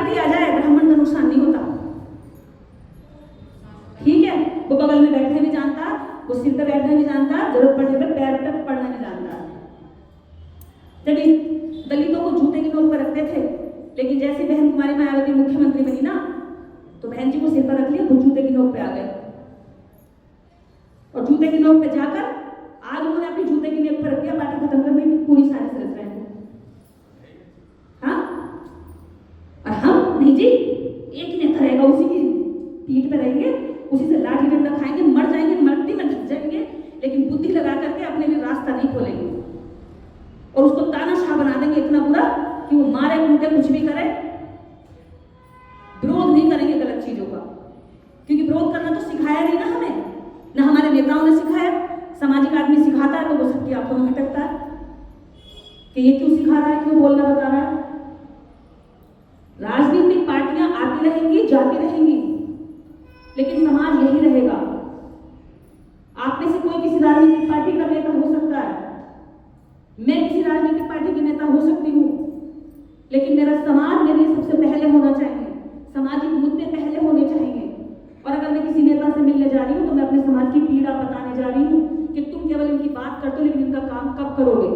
Party आ जाए, ब्राह्मण का नुकसान नहीं होता। ठीक है, वो बगल में बैठने भी जानता, वो सिर पे बैठने भी जानता, जरूरत पड़ने पे पैर पे पड़ना भी जानता। जब इस दलितों को जूते की नोक पर रखते थे, लेकिन जैसी बहन कुमारी मायावती मुख्यमंत्री बनी ना, तो बहन जी को सिर पर रख लिया, वो जूते की नोक पे आ गए। और जूते की नोक पे जाकर आज उन्होंने अपनी जूते की नोक पर रख दिया, पार्टी खत्म करने की पूरी साजिश रच रहे हैं। हाँ, और हम नहीं जी, एक ही नेता रहेगा, उसी की पीठ पे रहेंगे, उसी से लाठी डंडा खाएंगे, मर जाएंगे, मट्टी में ढक जाएंगे, लेकिन बुद्धि लगा करके अपने लिए रास्ता नहीं खोलेंगे और उसको तानाशाह बना देंगे इतना बुरा कि वो मारे कूटे कुछ भी करे, विरोध नहीं करेंगे गलत चीजों का, क्योंकि विरोध करना तो सिखाया नहीं ना हमें, ना हमारे नेताओं ने सिखाया। सामाजिक आदमी सिखाता है तो वो सबकी आंखों में भटकता है कि ये क्यों सिखा रहा है, क्यों बोलना बता रहा है। राजनीतिक पार्टियां आती रहेंगी, जाती रहेंगी, लेकिन समाज यही रहेगा। आप में से कोई किसी राजनीतिक पार्टी का नेता हो सकता है, मैं किसी राजनीतिक पार्टी की नेता हो सकती हूँ, लेकिन मेरा समाज मेरे लिए सबसे पहले होना चाहिए, सामाजिक मुद्दे पहले होने चाहिए। और अगर मैं किसी नेता से मिलने जा रही हूँ तो मैं अपने समाज की पीड़ा बताने जा रही हूँ कि तुम केवल इनकी बात करते हो, लेकिन इनका काम कब करोगे।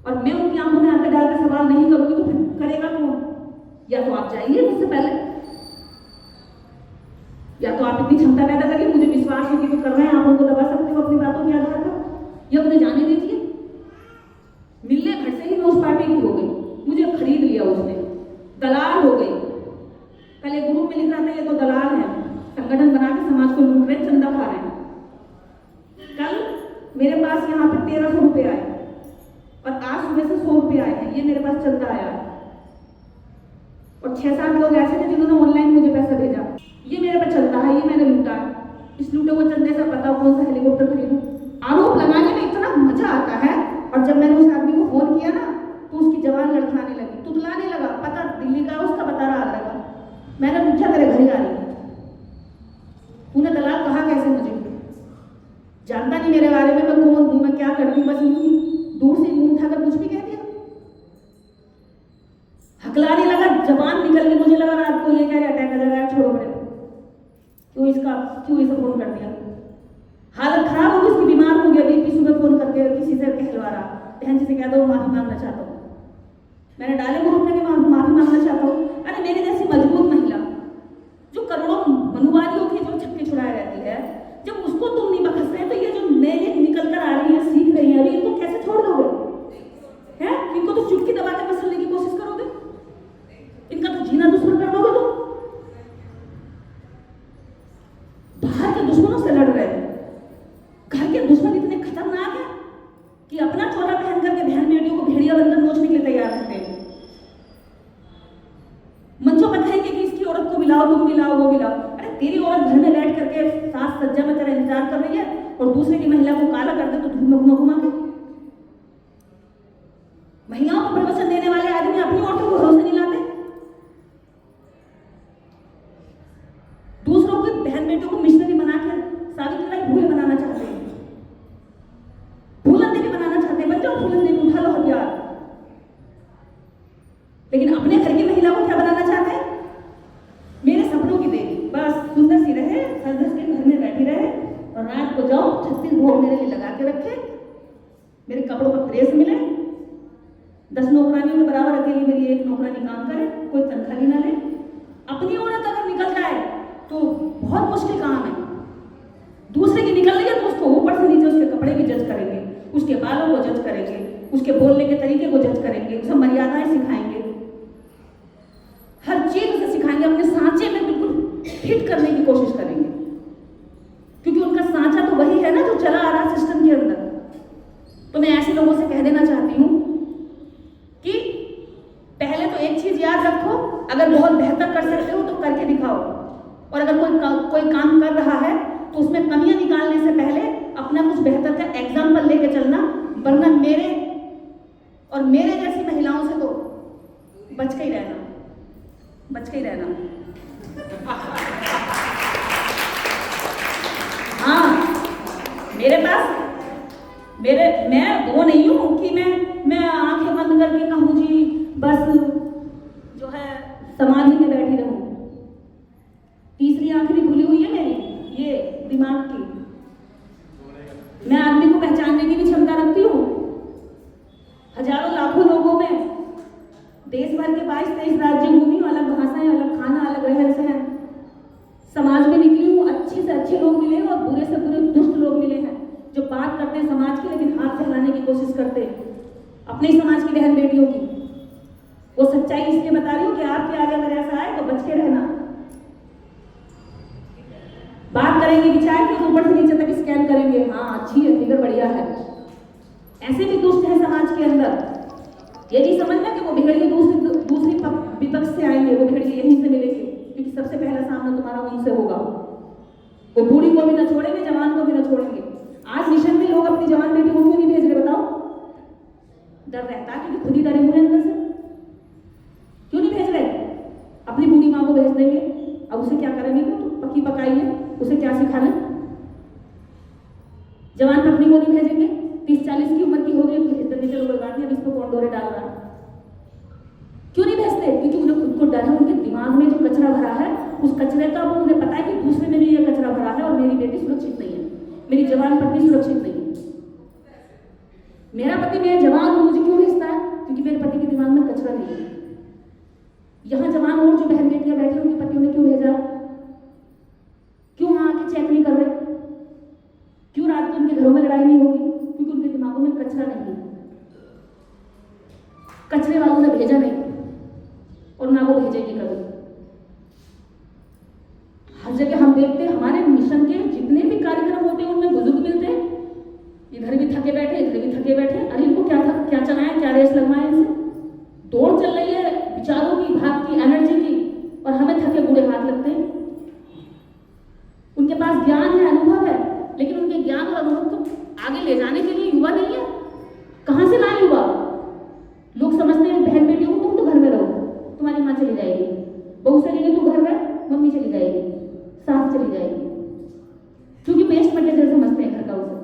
और मैं उनकी आंखों में आंखें डालकर सवाल नहीं करूंगी तो फिर करेगा कौन? या तो आप जाइए मुझसे पहले, या तो आप इतनी क्षमता पैदा करिए, मुझे विश्वास है कि वो कर रहे हैं, आप उनको दबा सकते हो अपनी बातों के आधार पर, या मुझे जाने दीजिए। मिलने भर से ही मैं उस पार्टी की हो गई, मुझे खरीद लिया उसने, दलाल हो गई। कल एक ग्रुप में लिख रहा था ये तो दलाल है, संगठन बना के समाज को लूट रहे, चंदा खा रहे हैं। कल मेरे पास यहाँ पे 1300 रुपए आए और आज सुबह से 100 रुपए आए हैं, ये मेरे पास चंदा आया है। और 6-7 लोग ऐसे थे जिन्होंने ऑनलाइन मुझे पैसा भेजा, ये मेरे पे चलता है, ये मैंने लूटा है। इस लूटे हुए चंदे से बताओ कौन सा हेलीकॉप्टर खरीदूं। आरोप लगाने में इतना मजा आता है, और जब मैंने उस आदमी को फोन किया ना तो उसकी जवान लड़खड़ाने लगी, तुतलाने लगा, पता दिल्ली का, उसका बता रहा आगरा का। मैंने पूछा तेरे घर ही आ रही, तूने दलाल कहा कैसे? मुझे जानता नहीं मेरे बारे में, मैं कौन हूं, मैं क्या करती हूँ, बस यूं दूर से मुंह उठाकर कुछ भी कह दिया, हकलाने लगा, जबान निकल गई। मुझे लगा रात को ये कह रहा अटैक आ जाएगा, छोड़ो बड़े, क्यों इसे फोन कर दिया। हालत खराब हो गई, उसकी बीमार हो गया, बीपी सुबह फोन करके किसी से कहलवा रहा, बहन जी से कह दो माफी मांगना चाहता हूँ। मैंने डाले ग्रुप में कि माफी मांगना चाहता हूँ। अरे मेरे जैसी मजबूत महिला जो करोड़ों मनुवादियों की जो छक्के छुड़ाए रहती है, जब उसको तुम नहीं बखस रहे, तो ये जो नए निकल कर आ रही है, सीख रही है, अभी इनको कैसे छोड़ दोगे? हैं? इनको तो चुटकी दबा के मसलने की कोशिश करोगे, इनका तो जीना दुश्मन कर दोगे तुम। बाहर के दुश्मनों से लड़ रहे हैं, घर के दुश्मन इतने खतरनाक है कि अपना चोला पहन करके बहन बेटियों को भेड़िया बनकर नोचने के लिए तैयार रहते हैं। मंचों पर कहेंगे कि इसकी औरत को मिलाओ, तुम मिलाओ, वो मिलाओ। अरे तेरी औरत घर में बैठ करके सास सज्जा में तेरा इंतजार कर रही है और दूसरे की महिला को काला कर दे तो धूम में घुमा के। महिलाओं को प्रवचन देने वाले आदमी अपनी औरतों को भरोसे नहीं लाते, दूसरों की बहन बेटियों को मिशनरी बना के सावित्रीबाई फुले बनाना चाहते हैं, फूलन देवी बनाना चाहते हैं। बन जाओ फूलन देवी, उठा लो हथियार। लेकिन अपने घर की महिला को क्या बनाना चाहते हैं? मेरे सपनों की देवी, बस सुंदर सी रहे, सज धज के घर में बैठी रहे और रात को जाओ 36 भोग मेरे लिए लगा के रखे, मेरे कपड़ों पर प्रेस मिले, 10 नौकरानियों के बराबर अकेली मेरी एक नौकरानी काम करे, कोई तनख्वाह भी ना ले। अपनी औरत अगर निकल जाए तो बहुत मुश्किल काम है, दूसरे की निकल रही है तो उसको ऊपर से नीचे उसके कपड़े भी जज करेंगे, उसके बालों को जज करेंगे, उसके बोलने के तरीके को जज करेंगे, उसे मर्यादाएं सिखाएंगे, हर चीज उसे सिखाएंगे, अपने सांचे में बिल्कुल फिट करने की कोशिश करेंगे, क्योंकि उनका सांचा तो वही है ना जो चला आ रहा सिस्टम के अंदर। तो मैं ऐसे लोगों से कह देना चाहती हूँ कि पहले तो एक चीज याद रखो, अगर बहुत बेहतर कर सकते हो तो करके दिखाओ, और अगर कोई काम कर रहा है तो उसमें कमियां निकालने से पहले अपना कुछ बेहतर का एग्जाम्पल लेके चलना, वरना मेरे और मेरे जैसी महिलाओं से तो बच के ही रहना, बच के ही रहना। हाँ, मेरे पास मैं वो नहीं हूं कि मैं आंखें बंद करके कहूँ जी बस जो है समाधि में बैठी रहूं। तीसरी आंख भी खुली हुई है मेरी, ये दिमाग की। मैं आदमी को पहचानने की भी क्षमता रखती हूँ। हजारों लाखों लोगों में देश भर के 22-23 राज्य घूमी हूँ, अलग भाषाएं, अलग खाना, अलग रहन सहन। समाज में निकली हूँ, अच्छे से अच्छे लोग मिले हैं और बुरे से बुरे दुष्ट लोग मिले हैं, जो बात करते हैं समाज की लेकिन हाथ फैलाने की कोशिश करते हैं अपने समाज की बहन बेटियों की। वो सच्चाई इसलिए बता रही हूँ कि आपके आगे अगर ऐसा आए तो बच के रहना। बात करेंगे विचार के ऊपर से नीचे तक स्कैन करेंगे, हाँ अच्छी है, फिगर बढ़िया है। ऐसे भी दुष्ट है समाज के अंदर। ये नहीं समझना कि वो बिगड़िए दूसरी विपक्ष से आएंगे, वो बिगड़िए यहीं से मिलेंगे, क्योंकि सबसे पहला सामना तुम्हारा उनसे होगा। वो बूढ़ी को भी न छोड़ेंगे, जवान को भी न छोड़ेंगे। आज मिशन में लोग अपनी जवान बेटी को क्यों नहीं भेज रहे बताओ? डर रहता है क्योंकि खुद ही डरे हुए अंदर से। क्यों नहीं भेज रहे? अपनी बूढ़ी माँ को भेज देंगे, अब उसे क्या करेंगे? तो पकी पकाई है, उसे क्या सिखाना? जवान पत्नी को नहीं भेजेंगे, 30-40 की उम्र की हो गई, भेज देंगे चलो लगा दिया, अब इसको कौन डोरे डाल रहा है। क्यों नहीं भेजते? क्योंकि उन्हें खुद को डर है, उनके दिमाग में जो कचरा भरा है उस कचरे का वो उन्हें पता है कि दूसरे में भी ये कचरा भरा है और मेरी बेटी सुरक्षित नहीं है, मेरी जवान पत्नी सुरक्षित नहीं है। मेरा पति, मैं जवान हूं, मुझे क्यों भेजता है? क्योंकि मेरे पति के दिमाग में कचरा नहीं है। यहाँ जवान और जो बहन बेटियां बैठी उनके पतियों ने क्यों भेजा? क्यों वहां आके चेक नहीं कर रहे? क्यों रात को उनके घरों में लड़ाई नहीं होगी? क्योंकि उनके दिमागों में कचरा नहीं है। कचरे वालों ने भेजा नहीं और ना वो भेजेंगे कभी। हर जगह हम देखते हैं हमारे मिशन के जितने भी कार्यक्रम होते हैं उनमें बुजुर्ग मिलते हैं, इधर भी थके बैठे, इधर भी थके बैठे। अरे इनको क्या चलाएं, क्या रेस लगवाएं? इनसे दौड़ चल रही है विचारों की, भाग की, एनर्जी की, और हमें थके बूढ़े हाथ लगते हैं। उनके पास ज्ञान है, अनुभव है, लेकिन उनके ज्ञान और अनुभव को आगे ले जाने के लिए युवा नहीं है। कहां से लाए युवा? लोग समझते हैं बहन बेटी हो तुम तो घर में रहो, तुम्हारी माँ चली जाएगी, बहू से लेंगे तू घर में, मम्मी चली जाएगी, सास चली जाएगी, क्योंकि वेस्ट मटेरियल समझते हैं घर का उसे।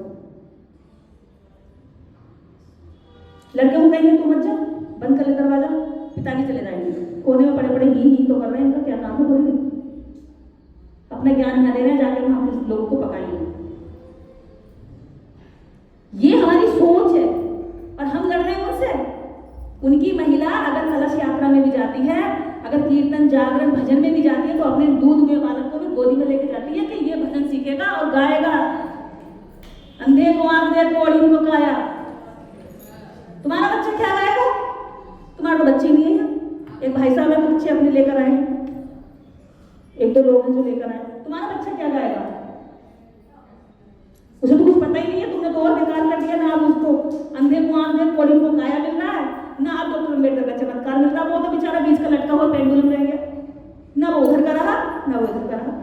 लड़के को कहेंगे तू मत जा, बंद कर ले दरवाजा, पिताजी चले जाएंगे, कोने में पड़े पड़े ही तो कर रहे हैं, इनका क्या काम है? बोलिए, अपना ज्ञान यहाँ दे रहे हैं, जाके वहां पे लोगों को पकाएंगे। ये हमारी सोच है और हम लड़ रहे हैं उनसे। उनकी महिला अगर कलश यात्रा में भी जाती है, अगर कीर्तन जागरण भजन में भी जाती है, तो अपने दूध हुए बालक को भी गोदी में लेके जाती है कि ये भजन सीखेगा और गाएगा। अंधे को आंख दे, कोढ़ी को काया। तुम्हारा बच्चा क्या गाएगा? तुम्हारा तो बच्चे नहीं है। एक भाई साहब है, बच्चे अपने लेकर आए, एक दो लोग हैं जो लेकर आए, तुम्हारा बच्चा क्या गाएगा? उसे तो कुछ पता ही नहीं है। तुमने तो और बेकार कर दिया ना। अब उसको अंधे को आंख दे, कोढ़ी को काया मिल रहा है, ना अब डॉक्टर अम्बेडकर का चमत्कार मिल रहा। वो तो बेचारा बीच का लटका हुआ पेंडुलम रह गया, ना वो उधर का रहा ना वो इधर का रहा,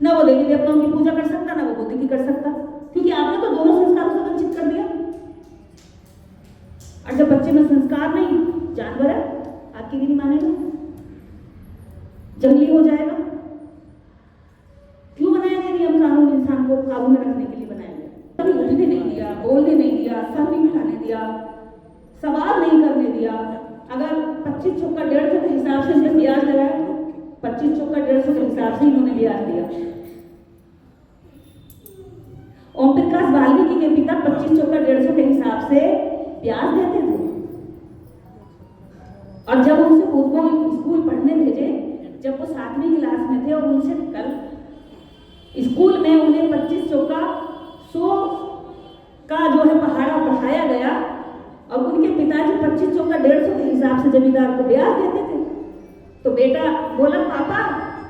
ना वो देवी देवताओं की पूजा कर सकता ना वो बुद्ध की कर सकता, क्योंकि आपने तो दोनों संस्कारों से वंचित कर दिया। और जब बच्चे में संस्कार नहीं, जानवर है, आपकी भी नहीं मानेगा, जंगली हो जाएगा। क्यों बनाया गया नियम कानून? इंसान को काबू में रखने के लिए बनाया गया। कभी उठने नहीं दिया, बोलने नहीं दिया, सर नहीं उठाने दिया, सवाल नहीं करने दिया। अगर 25 चौका 150 के हिसाब से इन्हें ब्याज लगाया, 25 चौका 150 के हिसाब से इन्होंने ब्याज दिया। ओम प्रकाश वाल्मीकि के पिता 25 चौका 150 के हिसाब से ब्याज देते थे। और जब उनसे उनको स्कूल पढ़ने भेजे, जब वो 7वीं क्लास में थे और उनसे कल स्कूल में उन्हें 25 चौका 100 का जो है पहाड़ा पढ़ाया गया, और उनके पिताजी 25 चौका 150 के हिसाब से जमींदार को ब्याज देते थे। तो बेटा बोला पापा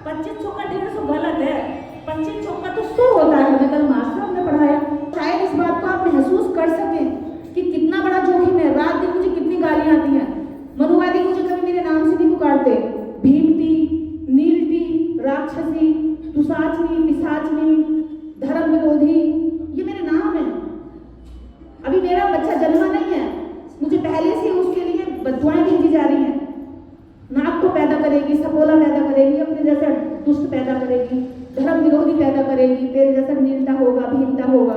25 चौका 150 गलत है, 25 चौका तो 100 होता है, हमें कल मास्टर ने पढ़ाया। शायद इस बात को आप महसूस कर सकें कि कितना बड़ा जोखिम है। रात दिन मुझे कितनी गालियां आती हैं। मनुवादी मुझे कभी मेरे नाम से नहीं पुकारते, भीमती, नीलटी, राक्षसी, दुसाचनी, पिशाचनी, धर्म विरोधी, ये मेरे नाम है। अभी मेरा बच्चा जन्मा नहीं है, मुझे पहले से उसके लिए बददुआएं भेजी जा रही हैं। नाक को पैदा करेगी, सपोला पैदा करेगी, अपने जैसा दुष्ट पैदा करेगी, धर्म विरोधी पैदा करेगी, तेरे जैसा नीलता होगा, भीमता होगा,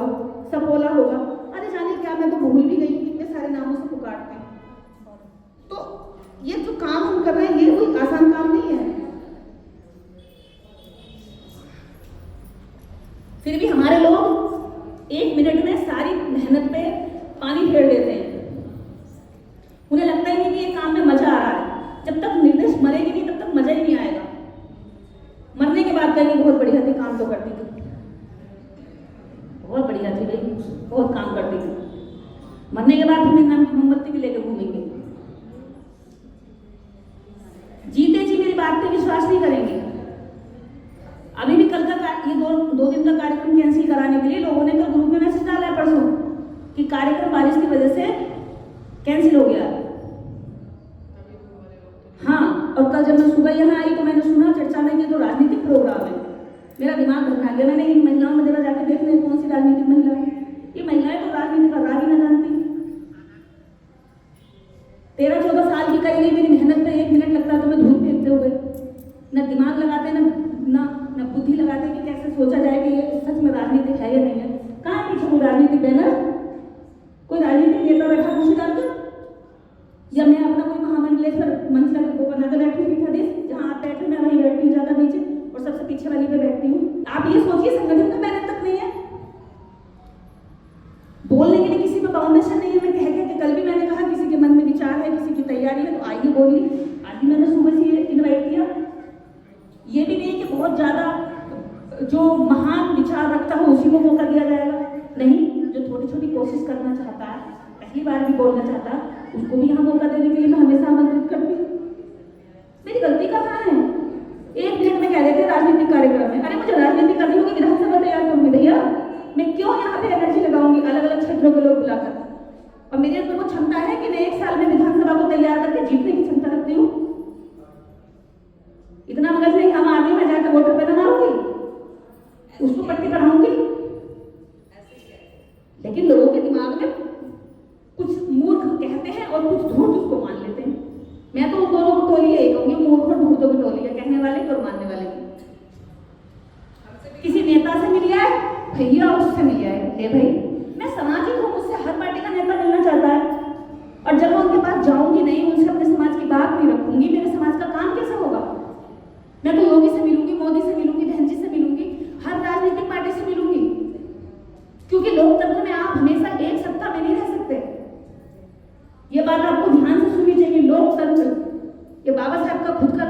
सपोला होगा। अरे जाने क्या, मैं तो भूल भी गई हूँ कितने सारे नामों से पुकारते हैं। तो ये जो काम हम कर रहे हैं ये कोई आसान काम नहीं। मरने के बाद फिर नाम की मोमबत्ती भी लेकर घूमेंगे। जीते जी मेरी बात पे विश्वास नहीं करेंगे। अभी भी कल का ये दो दिन का कार्यक्रम कैंसिल कराने के लिए लोगों ने कल ग्रुप में मैसेज डाला है परसों कि कार्यक्रम बारिश की वजह से कैंसिल हो गया। हाँ, और कल जब मैं सुबह यहाँ आई तो मैंने सुना चर्चा में कि तो राजनीतिक प्रोग्राम है। मेरा दिमाग घबरा गया। मैंने इन महिलाओं में जरा जाके देख लें कौन सी राजनीतिक महिला है। ये महिलाएं तो राजनीति का राग ही ना जानती। 13-14 साल की करी गई मेरी मेहनत में 1 मिनट लगता तो मैं धूप फेंकते हुए न दिमाग लगाते न बुद्धि लगाते कि कैसे सोचा जाए कि ये सच में राजनीतिक है या नहीं है। कहाँ है पीछे कोई राजनीतिक बैनर, कोई राजनीतिक नेता बैठा कुर्सी डालकर, या मैं अपना कोई महामंडलेश्वर मंच लगा वो बनाकर बैठी हुई था देश जहाँ आप बैठे मैं वहीं बैठती हूँ ज्यादा नीचे और सबसे पीछे वाली पे बैठती हूँ। आप ये सोचिए संगठन का बैनर तक नहीं है, बोलने के लिए किसी पे फाउंडेशन नहीं है। मैं कह के कल भी मैंने कहा किसी के मन में विचार है, किसी की तैयारी है तो आइए बोलिए। आज भी मैंने सुबह से इन्वाइट किया। ये भी नहीं कि बहुत ज्यादा जो महान विचार रखता हो उसी को मौका दिया जाएगा, नहीं, जो थोड़ी छोटी कोशिश करना चाहता है, पहली बार भी बोलना चाहता है, उसको भी यहाँ मौका देने के लिए मैं हमेशा आमंत्रित करती हूँ। मेरी गलती कहाँ है? 1 मिनट में कह देते राजनीतिक कार्यक्रम में, अरे मुझे राजनीति करनी होगी विधानसभा तैयार करूंगी भैया, मैं क्यों यहाँ पे एनर्जी लगाऊंगी अलग अलग क्षेत्रों के लोग बुलाकर। और मेरे अंदर वो क्षमता है कि मैं 1 साल में विधानसभा को तैयार करके जीतने की क्षमता रखती हूँ। इतना मगज नहीं हम आदमी में जाकर वोटर पे न मारूंगी, उसको पट्टी पढ़ाऊंगी। लेकिन लोगों के दिमाग में कुछ मूर्ख कहते हैं और कुछ धूर्त उसको मान लेते हैं। मैं तो उन दोनों को टोली यही कहूंगी, मूर्ख और धूर्तों की टोली है, कहने वाले की और मानने वाले की। किसी नेता से मिल जाए भैया, उससे मिल जाए हे भाई, मैं सामाजिक हूँ, मुझसे हर पार्टी का नेता मिलना चाहता है। और जब मैं उनके पास जाऊंगी नहीं, उनसे अपने समाज की बात नहीं रखूंगी, मेरे समाज का काम कैसे होगा? मैं तो योगी से मिलूंगी, मोदी से मिलूंगी, बहन जी से मिलूंगी, हर राजनीतिक पार्टी से मिलूंगी, क्योंकि लोकतंत्र में आप हमेशा एक सत्ता में नहीं रह सकते। ये बात आपको ध्यान से सुननी चाहिए। लोकतंत्र ये बाबा साहब का खुद का